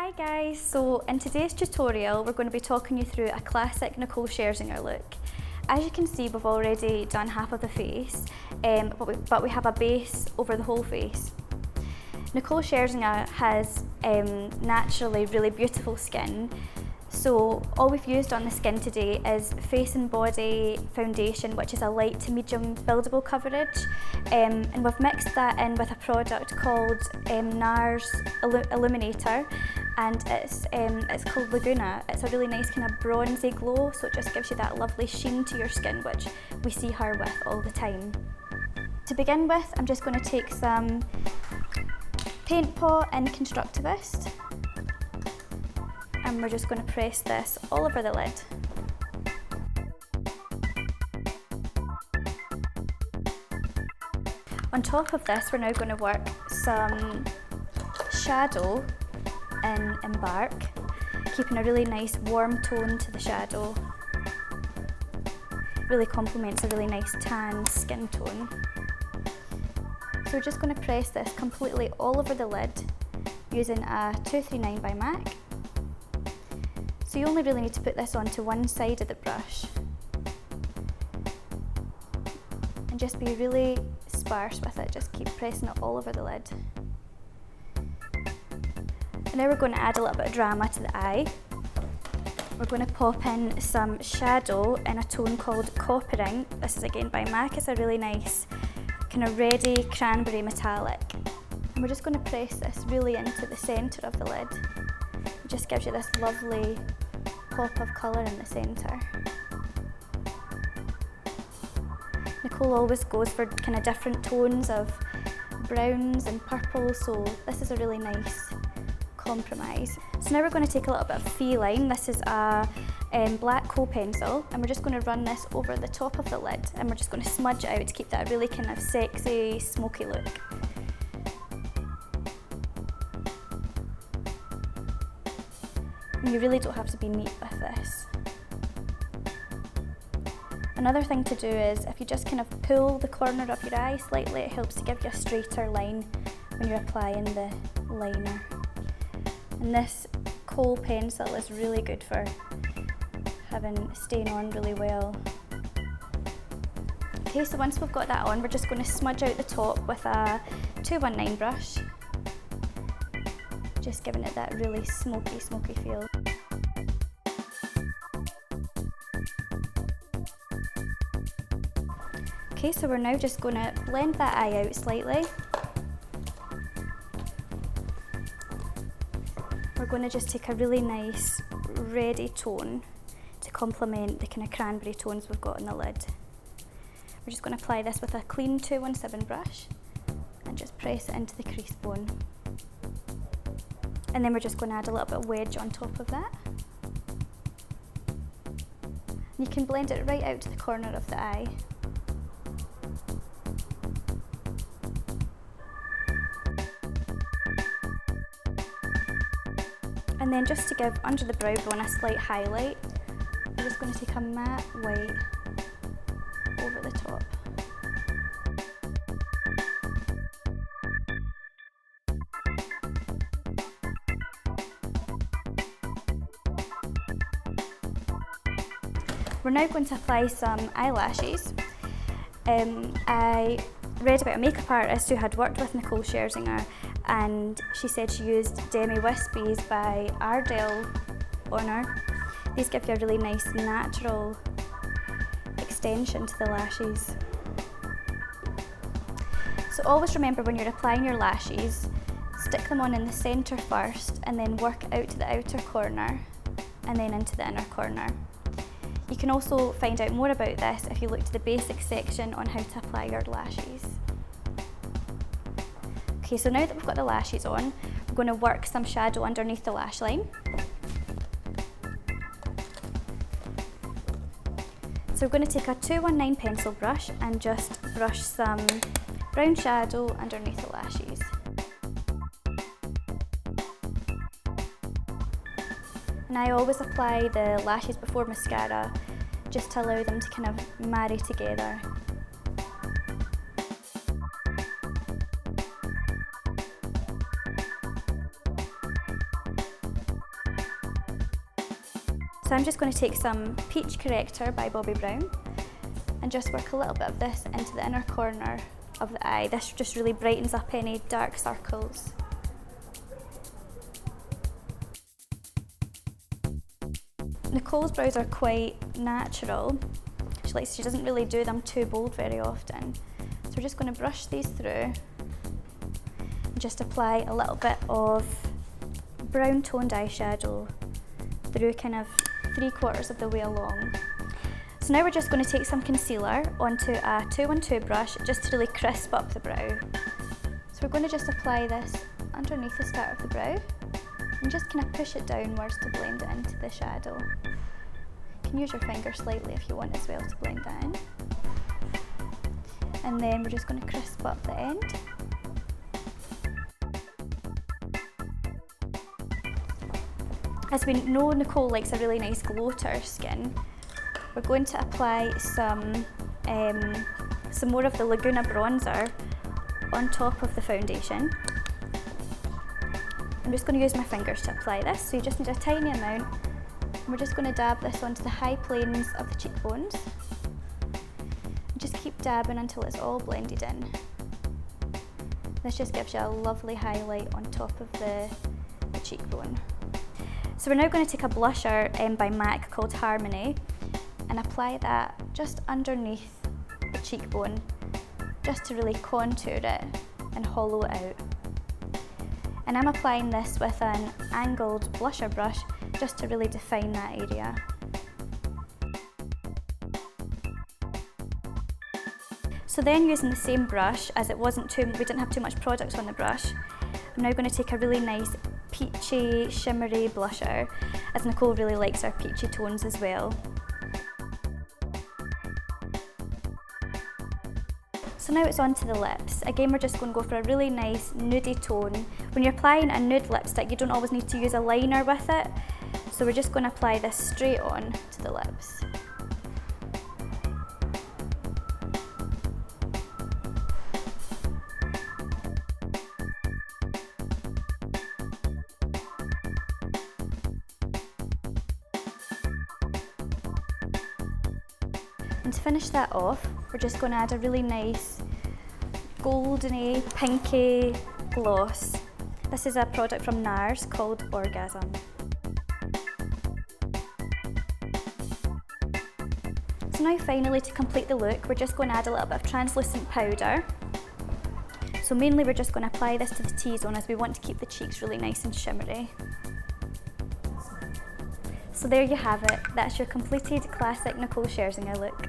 Hi guys, so in today's tutorial we're going to be talking you through a classic Nicole Scherzinger look. As you can see, we've already done half of the face, but we have a base over the whole face. Nicole Scherzinger has naturally really beautiful skin, so all we've used on the skin today is face and body foundation, which is a light to medium buildable coverage, and we've mixed that in with a product called NARS Illuminator, and it's called Laguna. It's a really nice kind of bronzy glow, so it just gives you that lovely sheen to your skin, which we see her with all the time. To begin with, I'm just going to take some Paint Pot in Constructivist, and we're just going to press this all over the lid. On top of this, we're now going to work some shadow in Embark, keeping a really nice warm tone to the shadow. Really complements a really nice tan skin tone. So we're just going to press this completely all over the lid using a 239 by MAC. So you only really need to put this onto one side of the brush. And just be really sparse with it, just keep pressing it all over the lid. And now we're going to add a little bit of drama to the eye. We're going to pop in some shadow in a tone called Coppering. This is again by MAC. It's a really nice kind of reddy cranberry metallic. And we're just going to press this really into the centre of the lid. It just gives you this lovely pop of colour in the centre. Nicole always goes for kind of different tones of browns and purples, so this is a really nice compromise. So now we're going to take a little bit of feline. This is a black kohl pencil, and we're just going to run this over the top of the lid, and we're just going to smudge it out to keep that really kind of sexy, smoky look. And you really don't have to be neat with this. Another thing to do is, if you just kind of pull the corner of your eye slightly, it helps to give you a straighter line when you're applying the liner. And this kohl pencil is really good for staying on really well. Okay, so once we've got that on, we're just going to smudge out the top with a 219 brush, just giving it that really smoky feel. Okay, so we're now just going to blend that eye out slightly. We're going to just take a really nice reddy tone to complement the kind of cranberry tones we've got on the lid. We're just going to apply this with a clean 217 brush and just press it into the crease bone. And then we're just going to add a little bit of wedge on top of that. You can blend it right out to the corner of the eye. And then just to give under the brow bone a slight highlight, we're just going to take a matte white over the top. We're now going to apply some eyelashes. I read about a makeup artist who had worked with Nicole Scherzinger, and she said she used Demi Wispies by Ardell on her. These give you a really nice natural extension to the lashes. So always remember, when you're applying your lashes, stick them on in the centre first and then work out to the outer corner and then into the inner corner. You can also find out more about this if you look to the basics section on how to apply your lashes. Okay, so now that we've got the lashes on, we're going to work some shadow underneath the lash line. So we're going to take a 219 pencil brush and just brush some brown shadow underneath the lashes. And I always apply the lashes before mascara, just to allow them to kind of marry together. So I'm just going to take some Peach Corrector by Bobbi Brown and just work a little bit of this into the inner corner of the eye. This just really brightens up any dark circles. Nicole's brows are quite natural. She doesn't really do them too bold very often. So we're just going to brush these through and just apply a little bit of brown toned eyeshadow through kind of 3/4 of the way along. So now we're just going to take some concealer onto a 212 brush just to really crisp up the brow. So we're going to just apply this underneath the start of the brow and just kind of push it downwards to blend it into the shadow. You can use your finger slightly if you want as well to blend that in. And then we're just going to crisp up the end. As we know, Nicole likes a really nice glow to her skin. We're going to apply some more of the Laguna bronzer on top of the foundation. I'm just going to use my fingers to apply this, so you just need a tiny amount. And we're just going to dab this onto the high planes of the cheekbones. And just keep dabbing until it's all blended in. This just gives you a lovely highlight on top of the cheekbone. So we're now going to take a blusher by MAC called Harmony and apply that just underneath the cheekbone, just to really contour it and hollow it out. And I'm applying this with an angled blusher brush just to really define that area. So then, using the same brush, as we didn't have too much product on the brush, I'm now going to take a really nice peachy, shimmery blusher, as Nicole really likes our peachy tones as well. So now it's on to the lips. Again, we're just going to go for a really nice nudie tone. When you're applying a nude lipstick, you don't always need to use a liner with it. So we're just going to apply this straight on to the lips. And to finish that off, we're just going to add a really nice goldeny, pinky gloss. This is a product from NARS called Orgasm. So now finally, to complete the look, we're just going to add a little bit of translucent powder. So mainly we're just going to apply this to the T-zone, as we want to keep the cheeks really nice and shimmery. So there you have it. That's your completed classic Nicole Scherzinger look.